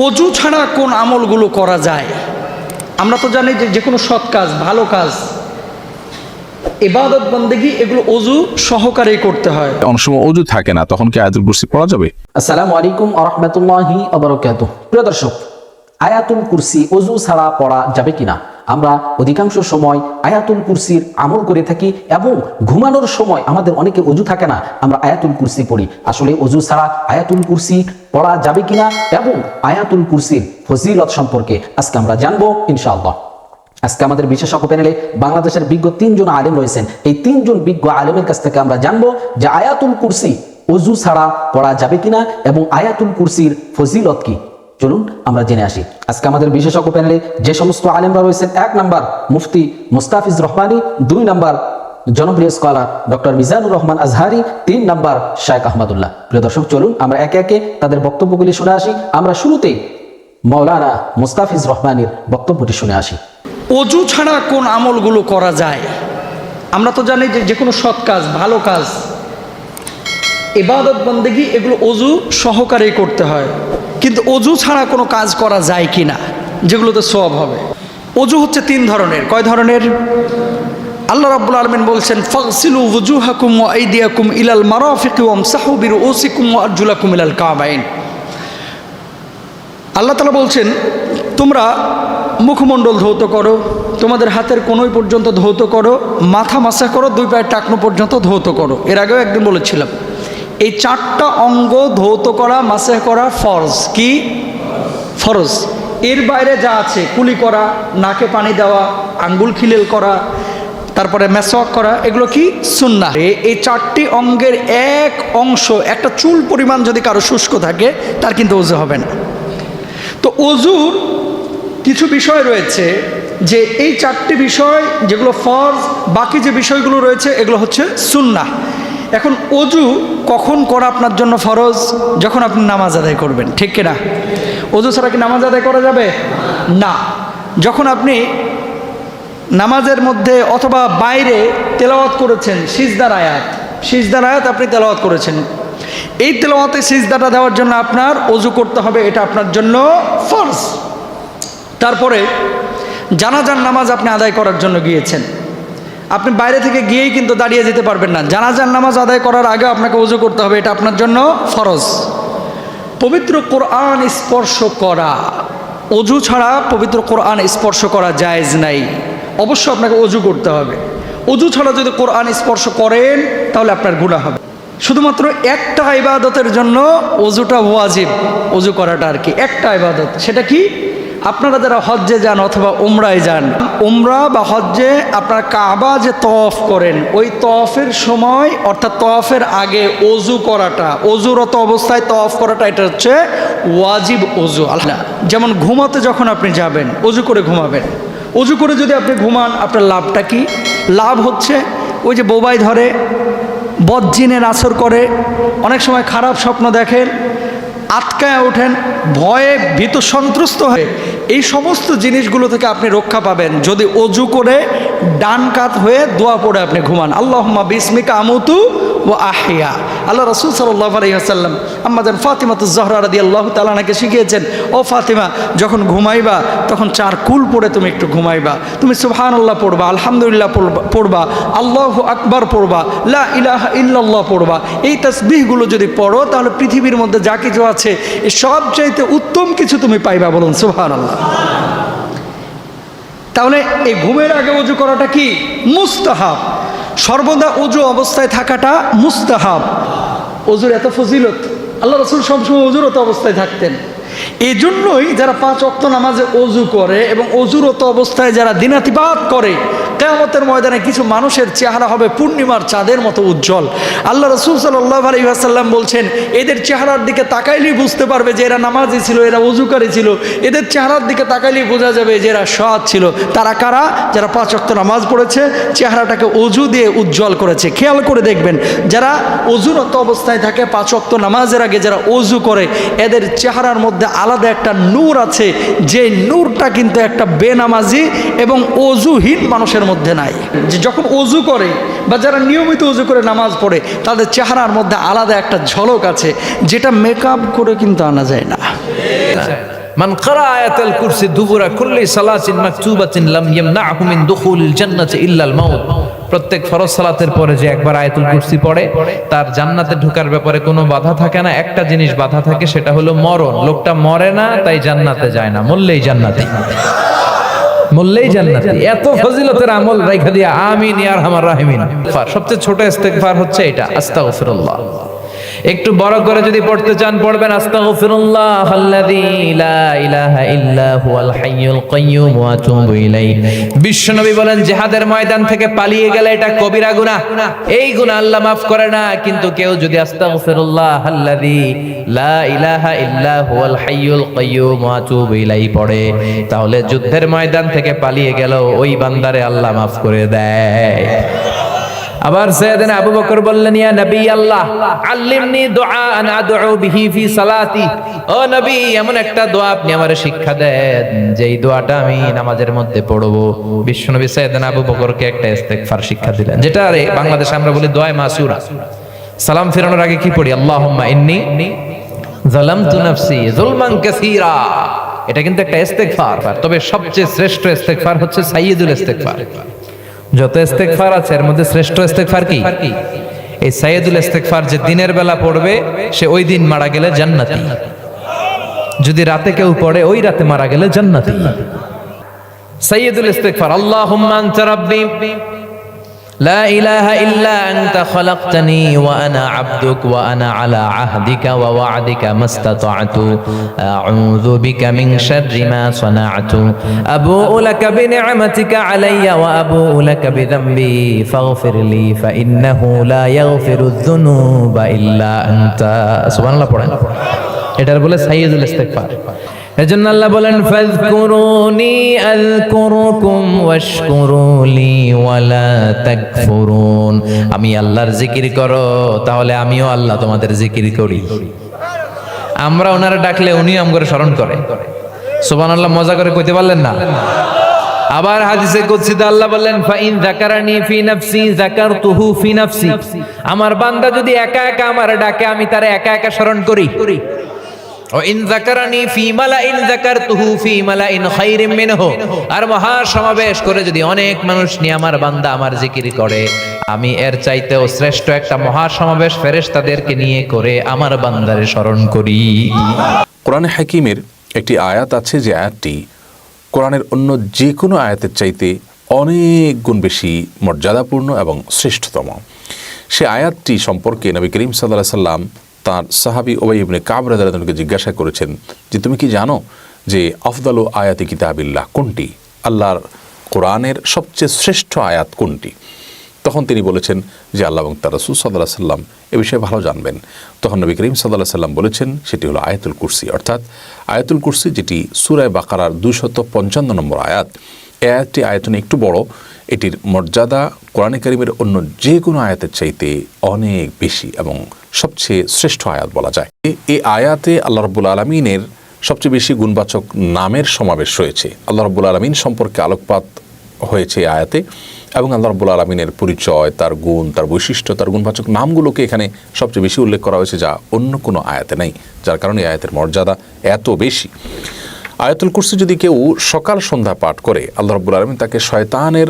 অজু ছাড়া কোন আমলগুলো করা যায়? আমরা তো জানি যে কোনো সৎ কাজ, ভালো কাজ, ইবাদত বন্দেগী এগুলো অজু সহকারেই করতে হয়। অনেক সময় অজু থাকে না, তখন কি আয়াতুল কুরসি পড়া যাবে? আসসালামু আলাইকুম ওয়া রাহমাতুল্লাহি ওয়া বারাকাতুহু। প্রিয় দর্শক, আয়াতুল কুরসি অজু ছাড়া পড়া যাবে কিনা? আমরা অধিকাংশ সময় আয়াতুল কুরসির আমল করে থাকি এবং ঘুমানোর সময় আমাদের অনেকে অজু থাকে না, আমরা আয়াতুল কুরসি পড়ি। আসলে অজু ছাড়া আয়াতুল কুরসি পড়া যাবে কিনা এবং আয়াতুল কুরসির ফজিলত সম্পর্কে আজকে আমরা জানবো ইনশাআল্লাহ। আজকে আমাদের বিশেষজ্ঞ প্যানেলে বাংলাদেশের বিজ্ঞ 3 জন আলেম রয়েছেন। এই 3 জন বিজ্ঞ আলেমের কাছ থেকে আমরা জানবো যে আয়াতুল কুরসি অজু ছাড়া পড়া যাবে কিনা এবং আয়াতুল কুরসির ফজিলত কি। চলুন আমরা জেনে আসি। আজকে আমাদের বিশেষজ্ঞ প্যানেলে যে সমস্ত আলেমরা রয়েছেন, 1 নাম্বার মুফতি মুস্তাফিজ রহমানী, 2 নাম্বার জনপ্রিয় scholar doctor Mizanur Rahman Azhari, 3 number শায়েখ আহমদুল্লাহ। প্রিয় দর্শক, চলুন আমরা একে একে তাদের বক্তব্যগুলি শুনে আসি। আমরা শুরুতেই মাওলানা মুস্তাফিজ রহমানীর বক্তব্যটি শুনে আসি। অজু ছাড়া কোন আমলগুলো করা যায়? আমরা তো জানি যে কোনো সৎ কাজ, ভালো কাজ, ইবাদত বন্দেগী এগুলো অজু সহকারেই করতে হয়। কিন্তু অজু ছাড়া কোনো কাজ করা যায় কি না, যেগুলোতে সওয়াব হবে? অজু হচ্ছে 3 ধরনের। কয় ধরনের? আল্লাহ রাব্বুল আলামিন বলছেন, ফাগসিলু ওয়ুজুহাকুম ওয়া আইদিয়াকুম ইলাল মারাফিকি ওয়ামসাহু বিরুউসিকুম ওয়া আরজুলাকুম ইলাল কাবাইন। আল্লাহ তাআলা বলছেন, তোমরা মুখমণ্ডল ধৌত করো, তোমাদের হাতের কোনোই পর্যন্ত ধৌত করো, মাথা মাসা করো, 2 পায়ের টাকনো পর্যন্ত ধৌত করো। এর আগেও একদিন বলেছিলাম, এই 4টা অঙ্গ ধৌত করা, মাসা করা ফরজ। কি ফরজ? এর বাইরে যা আছে, কুলি করা, নাকে পানি দেওয়া, আঙ্গুল খিলেল করা, তারপরে মেসওয়াক করা, এগুলো কি সুন্নাহ। এই 4টি অঙ্গের এক অংশ, একটা চুল পরিমাণ যদি কারো শুষ্ক থাকে, তার কিন্তু ওযু হবে না। তো ওযুর কিছু বিষয় রয়েছে, যে এই 4টি বিষয় যেগুলো ফরজ, বাকি যে বিষয়গুলো রয়েছে এগুলো হচ্ছে সুন্নাহ। এখন অজু কখন করা আপনার জন্য ফরজ? যখন আপনি নামাজ আদায় করবেন, ঠিক কিনা? অজু ছাড়া কি নামাজ আদায় করা যাবে? না। যখন আপনি নামাজের মধ্যে অথবা বাইরে তেলাওয়াত করেছেন, সিজদার আয়াত আপনি তেলাওয়াত করেছেন, এই তেলাওয়াতে সিজদাটা দেওয়ার জন্য আপনার অজু করতে হবে, এটা আপনার জন্য ফরজ। তারপরে জানাজার নামাজ আপনি আদায় করার জন্য গিয়েছেন, আপনি বাইরে থেকে গিয়েই কিন্তু দাঁড়িয়ে যেতে পারবেন না, জানাজার নামাজ আদায় করার আগে আপনাকে ওযু করতে হবে, এটা আপনার জন্য ফরজ। পবিত্র কোরআন স্পর্শ করা, অজু ছাড়া পবিত্র কোরআন স্পর্শ করা জায়েজ নাই, অবশ্য আপনাকে অজু করতে হবে। অজু ছাড়া যদি কোরআন স্পর্শ করেন তাহলে আপনার গুনাহ হবে। শুধুমাত্র একটা ইবাদতের জন্য অজুটা ওয়াজিব, অজু করাটা আর কি একটা ইবাদত। সেটা কি? আপনারা যারা হজ্জে যান অথবা উমরায় যান, উমরা বা হজ্জে আপনারা কাবা যে তওয়াফ করেন, ওই তওয়াফের সময় অর্থাৎ তওয়াফের আগে অজু করাটা, অজুরত অবস্থায় তওয়াফ করাটা, এটা হচ্ছে ওয়াজিব অজু। আল্লাহ যেমন ঘুমাতে যখন আপনি যাবেন, অজু করে ঘুমাবেন। অজু করে যদি আপনি ঘুমান, আপনার লাভটা কি? লাভ হচ্ছে ওই যে বোবাই ধরে, বদজিনের আসর করে, অনেক সময় খারাপ স্বপ্ন দেখেন, আটকায় ওঠেন, ভয়ে ভীত সন্ত্রস্ত হয়ে, এই সমস্ত জিনিসগুলো থেকে আপনি রক্ষা পাবেন যদি অজু করে ডান কাত হয়ে দোয়া পড়ে আপনি ঘুমান। আল্লাহুম্মা বিসমিকা আমুতু ওয়া আহইয়া। আল্লাহ রাসূল সাল্লাল্লাহু আলাইহি ওয়াসাল্লাম আম্মাজান ফাতিমাতুজ জহরা রাদিয়াল্লাহু তাআলা আনহাকে শিখিয়েছেন, ও ফাতিমা, যখন ঘুমাইবা তখন 4 কুল পড়ে তুমি একটু ঘুমাইবা। তুমি সুবহানাল্লাহ পড়বা, আলহামদুলিল্লাহ পড়বা, আল্লাহু আকবার পড়বা, লা ইলাহা ইল্লাল্লাহ পড়বা। এই তাসবিহগুলো যদি পড়ো তাহলে পৃথিবীর মধ্যে যা কিছু আছে এই সবচাইতে উত্তম কিছু তুমি পাইবা। বলুন সুবহানাল্লাহ। তাহলে এই ঘুমের আগে অজু করাটা কি? মুস্তাহাব। সর্বদা অজু অবস্থায় থাকাটা মুস্তাহাব। অজুর এত ফজিলত, আল্লাহ রাসূল সবসময় অজুরত অবস্থায় থাকতেন। এই জন্যই যারা 5 ওয়াক্ত নামাজে অজু করে এবং অজুরত অবস্থায় যারা দিনাতিপাত করে, কিয়ামতের ময়দানে কিছু মানুষের চেহারা হবে পূর্ণিমার চাঁদের মতো উজ্জ্বল। আল্লাহ রাসূল সাল্লাল্লাহু আলাইহি ওয়াসাল্লাম বলছেন, এদের চেহারার দিকে তাকাইলেই বুঝতে পারবে যে এরা নামাজি ছিল, এরা অজুকারী ছিল। এদের চেহারার দিকে তাকাইলেই বোঝা যাবে যে এরা সৎ ছিল। তারা কারা? যারা 5 ওয়াক্ত নামাজ পড়েছে, চেহারাটাকে অজু দিয়ে উজ্জ্বল করেছে। খেয়াল করে দেখবেন, যারা অজুরত অবস্থায় থাকে 5 ওয়াক্ত নামাজের আগে যারা অজু করে, এদের চেহারার মধ্যে আলাদা একটা নূর আছে, যে নূরটা কিন্তু একটা বেনামাজি এবং অজুহীন মানুষের মধ্যে নাই। যে যখন অজু করে বা যারা নিয়মিত অজু করে নামাজ পড়ে, তাদের চেহারার মধ্যে আলাদা একটা ঝলক আছে, যেটা মেকআপ করে কিন্তু আনা যায় না। মান ক্বারা আয়াতুল কুরসি দুবুরা কুল্লি সালাতিন মাকতুবাতিন লাম ইয়ামনাহু মিন দুখুলিল জান্নাতি ইল্লাল মাউত। প্রত্যেক ফরজ সালাতের পরে যে একবার আয়াতুল কুরসি পড়ে তার জান্নাতে ঢোকার ব্যাপারে কোনো বাধা থাকে না। একটা জিনিস বাধা থাকে, সেটা হলো মরণ। লোকটা মরে না, তাই জান্নাতে যায় না, মরলেই জান্নাতি, মরলেই জান্নাতি। এত ফজিলতের আমল রাইখা দিয়া আমিন ইয়া আরহামার রাহিমিন। সবচেয়ে ছোট ইস্তেগফার হচ্ছে এটা, আস্তাগফিরুল্লাহ। একটু বড় করে যদি পড়তে চান পড়বেন আস্তাগফিরুল্লাহ আল্লাযী লা ইলাহা ইল্লা হুয়াল হাইয়ুল কাইয়্যুম ওয়া আতুবু ইলাইহি। বিশ্বনবী বলেন জিহাদের ময়দান থেকে পালিয়ে গেলে এটা কবিরা গুনাহ, এই গুনাহ আল্লাহ মাফ করে না। কিন্তু কেউ যদি আস্তাগফিরুল্লাহ আল্লাযী লা ইলাহা ইল্লা হুয়াল হাইয়ুল কাইয়্যুম ওয়া আতুবু ইলাইহি পড়ে, তাহলে যুদ্ধের ময়দান থেকে পালিয়ে গেল ওই বান্দারে আল্লাহ মাফ করে দেয়। আবার সাইয়েদনা আবু বকর বললেন, ইয়া নবী আল্লাহ আল্লিমনি দুআআন আদউ বিহি ফি সালাতি। ও নবী, এমন একটা দোয়া আপনি আমারে শিক্ষা দেন যেই দোয়াটা আমি নামাজের মধ্যে পড়ব। বিশ্বনবী সাইয়েদনা আবু বকরকে একটা ইস্তেগফার শিক্ষা দিলেন, যেটা আরে বাংলাদেশে আমরা বলি দোয়া মাসুরা। সালাম ফেরানোর আগে কি পড়ি? আল্লাহুম্মা ইন্নী যালামতু নাফসি যুলমান কাসীরা। এটা কিন্তু একটা ইস্তেগফার, তবে সবচেয়ে শ্রেষ্ঠ ইস্তেগফার হচ্ছে সাইয়্যিদুল ইস্তেগফার। যত ইস্তেগফার আছে এর মধ্যে শ্রেষ্ঠ ইস্তেগফার কি? এই সাইয়্যিদুল ইস্তেগফার যে দিনের বেলা পড়বে সে ওই দিন মারা গেলে জান্নাতি, যদি রাতে কেউ পড়ে ওই রাতে মারা গেলে জান্নাতি। সাইয়্যিদুল ইস্তেগফার আল্লাহুম্মা আনতা রাব্বি লা ইলাহা ইল্লা আনতা খালাকতানি ওয়া আনা আবদুক ওয়া আনা আলা আহদিকা ওয়া ওয়া'দিকা মাস্তাতা'তু আউযু বিকা মিন শাররি মা সানা'তু আবুউ লাকা বিনি'মাতিকা আলাইয়া ওয়া আবুউ লাকা বিযামবি ফাগফিরলি ফা ইন্নাহু লা ইয়াগফিরুয যুনুবা ইল্লা আনতা। সুবহানাল্লাহ পড়েন। এটার বলে সাইয়্যিদুল ইস্তেগফার। এজন্য আল্লাহ বলেন ফাযকুরুনি আযকুরুকুম ওয়াশকুরুলি ওয়ালা তাকফুরুন। আমি আল্লাহর জিকির করো, তাহলে আমিও আল্লাহ তোমাদের জিকির করি। আমরা ওনারে ডাকলে উনি আমগরে স্মরণ করে। সুবহানাল্লাহ, মজা করে কইতে পারলেন না? আবার হাদিসে কুদসিতে আল্লাহ বললেন ফাইন যাকারানি ফি নাফসি যাকারতুহু ফি নাফসি। আমার বান্দা যদি একা একা আমারে ডাকে, আমি তারে একা একা স্মরণ করি। ও ইন যাকারানি ফি মালাইন যাকারতুহু ফি মালাইন খায়রিম মিনহু। আর মহা সমাবেশ করে যদি অনেক মানুষ নিয়ে আমার বান্দা আমার জিকির করে, আমি এর চাইতেও শ্রেষ্ঠ একটা মহা সমাবেশ ফেরেশতাদেরকে নিয়ে করে আমার বান্দারে স্মরণ করি। কোরআনে হাকিমের একটি আয়াত আছে, যে আয়াতটি কোরআনের অন্য যে কোনো আয়াতের চাইতে অনেক গুণ বেশি মর্যাদাপূর্ণ এবং শ্রেষ্ঠতম। সে আয়াতটি সম্পর্কে নবী করিম সাল্লাল্লাহু আলাইহি সাল্লাম তার সাহাবী উবাই ইবনে কাব রাদিয়াল্লাহু আনহুকে জিজ্ঞাসা করেছেন যে তুমি কি জানো যে আফদালু আয়াতি কিতাবিল্লাহ কোনটি, আল্লাহর কোরআনের সবচেয়ে শ্রেষ্ঠ আয়াত কোনটি? তখন তিনি বলেছেন যে আল্লাহ এবং তার রাসূল সাল্লাল্লাহু আলাইহি সাল্লাম এ বিষয়ে ভালো জানবেন। তখন নবী করিম সাল্লাল্লাহু আলাইহি সাল্লাম বলেছেন সেটি হলো আয়াতুল কুরসি, অর্থাৎ আয়াতুল কুরসি, যেটি সূরা বাকারার 255 নম্বর আয়াত। এই আয়াতটি আয়তনে একটু বড়, এটির মর্যাদা কোরআনে কারীমের অন্য যে কোনো আয়াতের চাইতে অনেক বেশি এবং সবচেয়ে শ্রেষ্ঠ আয়াত বলা যায়। এই আয়াতে আল্লাহ রাব্বুল আলামিনের সবচেয়ে বেশি গুণবাচক নামের সমাবেশ রয়েছে। আল্লাহ রাব্বুল আলামিন সম্পর্কে আলোকপাত হয়েছে এই আয়াতে, এবং আল্লাহ রাব্বুল আলামিনের পরিচয়, তার গুণ, তার বৈশিষ্ট্য, তার গুণবাচক নামগুলোকে এখানে সবচেয়ে বেশি উল্লেখ করা হয়েছে, যা অন্য কোনো আয়াতে নেই, যার কারণে এই আয়াতের মর্যাদা এত বেশি। আয়াতুল কুরসি যদি কেউ সকাল সন্ধ্যা পাঠ করে, আল্লাহ রাব্বুল আলামিন তাকে শয়তানের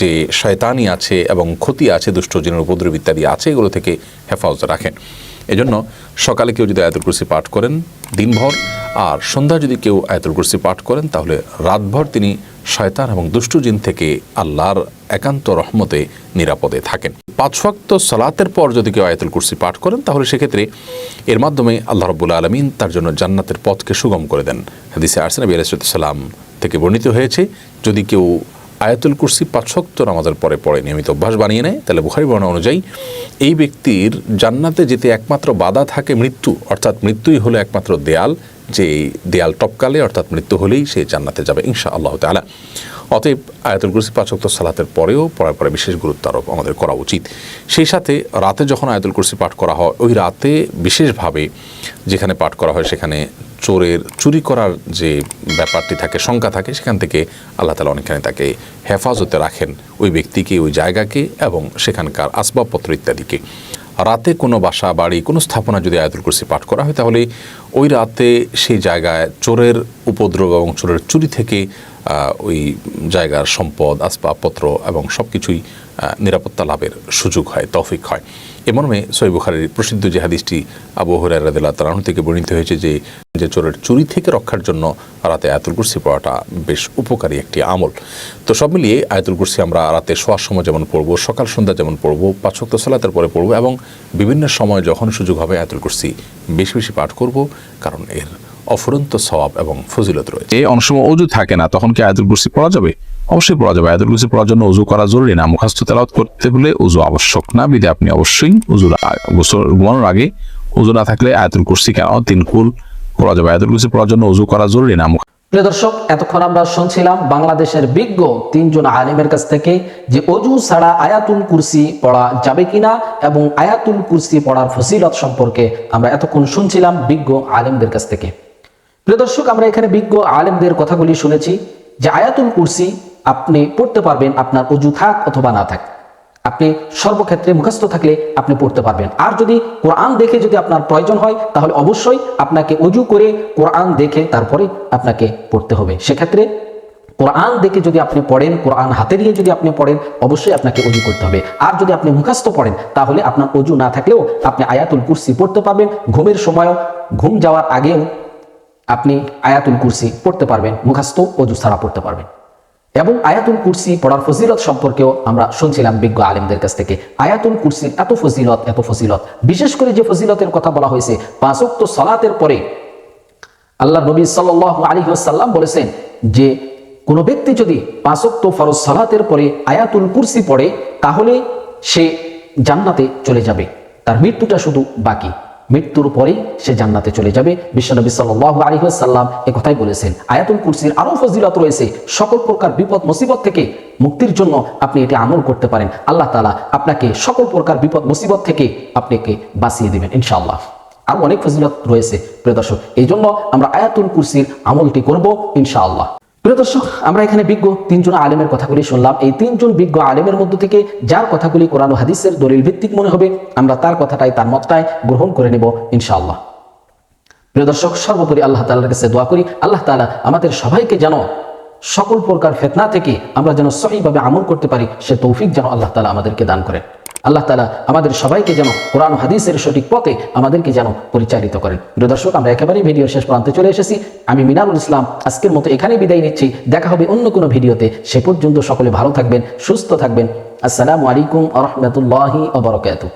যে শয়তানি আছে এবং ক্ষতি আছে, দুষ্ট জিনের উপদ্রব ইত্যাদি আছে, এগুলো থেকে হেফাজতে রাখেন। এজন্য সকালে কেউ যদি আয়াতুল কুরসি পাঠ করেন দিনভর, আর সন্ধ্যা যদি কেউ আয়াতুল কুরসি পাঠ করেন, তাহলে রাতভর তিনি শয়তান এবং দুষ্ট জিন থেকে আল্লাহর একান্ত রহমতে নিরাপদে থাকেন। 5 ওয়াক্ত সালাতের পর যদি কেউ আয়াতুল কুরসি পাঠ করেন, তাহলে সেক্ষেত্রে এর মাধ্যমে আল্লাহ রাব্বুল আলামিন তার জন্য জান্নাতের পথকে সুগম করে দেন। হাদিসে আসছে নবী আলাইহিস সালাম থেকে বর্ণিত হয়েছে, যদি কেউ আয়াতুল কুরসি 5 ওয়াক্ত নামাজের পরে পড়ে নিয়মিত অভ্যাস বানিয়ে নেয়, তাহলে বুখারী বর্ণনা অনুযায়ী এই ব্যক্তির জান্নাতে যেতে একমাত্র বাধা থাকে মৃত্যু, অর্থাৎ মৃত্যুই হলো একমাত্র দেয়াল, যে দেয়াল টপকালে অর্থাৎ মৃত্যু হলেই সে জান্নাতে যাবে ইনশাআল্লাহ তাআলা। অতএব আয়াতুল কুরসি 5 ওয়াক্ত সালাতের পরেও পড়ার পরে বিশেষ গুরুত্ব আরোপ আমাদের করা উচিত। সেই সাথে রাতে যখন আয়াতুল কুরসি পাঠ করা হয়, ওই রাতে বিশেষভাবে যেখানে পাঠ করা হয় সেখানে চোরের চুরি করার যে ব্যাপারটি থাকে, শঙ্কা থাকে, সেখান থেকে আল্লাহ তাআলা অনেকখানি তাকে হেফাজতে রাখেন, ওই ব্যক্তিকে, ওই জায়গাকে এবং সেখানকার আসবাবপত্র ইত্যাদিকে। রাতে কোনো বাসা বাড়ি কোনো স্থাপনা যদি আয়াতুল কুরসি পাঠ করা হয় তাহলে ওই রাতে সেই জায়গায় চোরের উপদ্রব এবং চোরের চুরি থেকে ওই জায়গার সম্পদ আসবাবপত্র এবং সব কিছুই নিরাপত্তা লাভের সুযোগ হয়, তৌফিক হয়। এ মর্মে সহিহ বুখারীর প্রসিদ্ধ যে হাদিসটি আবু হুরায়রা রাদিয়াল্লাহু তাআলা আনহু থেকে বর্ণিত হয়েছে যে চোরের চুরি থেকে রক্ষার জন্য রাতে আয়াতুল কুরসি পড়াটা বেশ উপকারী একটি আমল। তো সব মিলিয়ে আয়াতুল কুরসি আমরা রাতে শোয়ার সময় যেমন পড়ব, সকাল সন্ধ্যা যেমন পড়ব, 5 ওয়াক্ত সালাতের পরে পড়ব এবং বিভিন্ন সময় যখন সুযোগ হবে আয়াতুল কুরসি বেশি বেশি পাঠ করব, কারণ এর অফুরন্ত সওয়াব এবং ফজিলত রয়েছে। অনেক সময় ওযু থাকে না, তখন কি আয়াতুল কুরসি পড়া যাবে? অবশ্যই পড়া যাবে। আয়াতুল কুরসি পড়ার জন্য ওযু করা জরুরি না, মুখস্থ তেলাওয়াত করতে হলে ওযু আবশ্যক না, বিধে আপনি অবশ্যই ঘুমানোর আগে ওযু না থাকলে আয়াতুল কুরসি কেন 3 কুল পড়া যাবে। আয়াতুল কুরসি পড়ার জন্য ওযু করা জরুরি না। প্রিয় দর্শক, এতক্ষণ আমরা শুনছিলাম বাংলাদেশের বিজ্ঞ 3 জন আলেমের কাছ থেকে যে অজু ছাড়া আয়াতুল কুরসি পড়া যাবে কিনা এবং আয়াতুল কুরসি পড়ার ফজিলত সম্পর্কে আমরা এতক্ষণ শুনছিলাম বিজ্ঞ আলেমদের কাছ থেকে। প্রিয় দর্শক, আমরা এখানে বিজ্ঞ আলেমদের কথাগুলি শুনেছি যে আয়াতুল কুরসি আপনি পড়তে পারবেন আপনার অজু থাক অথবা না থাক, আপনি সর্বক্ষেত্রে মুখস্থ থাকলে আপনি পড়তে পারবেন। আর যদি কোরআন দেখে যদি আপনার প্রয়োজন হয় তাহলে অবশ্যই আপনাকে অজু করে কোরআন দেখে তারপরে আপনাকে পড়তে হবে। সেক্ষেত্রে কোরআন দেখে যদি আপনি পড়েন, কোরআন হাতে নিয়ে যদি আপনি পড়েন, অবশ্যই আপনাকে অজু করতে হবে। আর যদি আপনি মুখস্থ পড়েন তাহলে আপনার অজু না থাকলেও আপনি আয়াতুল কুরসি পড়তে পারবেন। ঘুমের সময়ও, ঘুম যাওয়ার আগেও আপনি আয়াতুল কুরসি পড়তে পারবেন, মুখস্থ অজু ছাড়া পড়তে পারবেন। এবং আয়াতুল কুরসি পড়ার ফজিলত সম্পর্কেও আমরা শুনছিলাম বিজ্ঞ আলেমদের কাছ থেকে। আয়াতুল কুরসির এত ফজিলত, বিশেষ করে যে ফজিলতের কথা বলা হয়েছে 5 ওয়াক্ত সালাতের পরে আল্লাহ নবী সাল্লাল্লাহু আলাইহি ওয়াসাল্লাম বলেছেন যে কোনো ব্যক্তি যদি 5 ওয়াক্ত ফরজ সালাতের পরে আয়াতুল কুরসি পড়ে তাহলে সে জান্নাতে চলে যাবে, তার মৃত্যুটা শুধু বাকি, মৃত্যুর পরেই সে জান্নাতে চলে যাবে। বিশ্বনবী সাল্লাল্লাহু আলাইহি ওয়াসাল্লাম একথাই বলেছেন। আয়াতুল কুরসির আরো ফজিলত রয়েছে, সকল প্রকার বিপদ মুসিবত থেকে মুক্তির জন্য আপনি এটি আমল করতে পারেন। আল্লাহ তাআলা আপনাকে সকল প্রকার বিপদ মুসিবত থেকে আপনাকে বাঁচিয়ে দিবেন ইনশাআল্লাহ। আরো অনেক ফজিলত রয়েছে প্রিয় দর্শক, এই জন্য আমরা আয়াতুল কুরসির আমলটি করব ইনশাআল্লাহ। প্রিয় দর্শক, আমরা এখানে বিজ্ঞ 3 জন আলেমের কথাগুলি শুনলাম। এই 3 জন বিজ্ঞ আলেমের মধ্য থেকে যার কথাগুলি কোরআন ও হাদিসের দলিল ভিত্তিক মনে হবে আমরা তার কথাটাই, তার মতটাই গ্রহণ করে নেব ইনশাআল্লাহ। প্রিয় দর্শক, সর্বোপরি আল্লাহ তাআলার কাছে দোয়া করি আল্লাহ তাআলা আমাদের সবাইকে যেন সকল প্রকার ফিতনা থেকে আমরা যেন সহিভাবে আমল করতে পারি সে তৌফিক যেন আল্লাহ তাআলা আমাদেরকে দান করেন। আল্লাহ তাআলা আমাদের সবাইকে যেন কোরআন ও হাদিসের সঠিক পথে আমাদেরকে যেন পরিচালিত করেন। প্রিয় দর্শক, আমরা একেবারেই ভিডিও শেষ প্রান্তে চলে এসেছি। আমি মিনারুল ইসলাম আজকের মতো এখানেই বিদায় নিচ্ছি। দেখা হবে অন্য কোনো ভিডিওতে। সে পর্যন্ত সকলে ভালো থাকবেন, সুস্থ থাকবেন। আসসালামু আলাইকুম ওয়া রাহমাতুল্লাহি ওয়া বারাকাতুহু।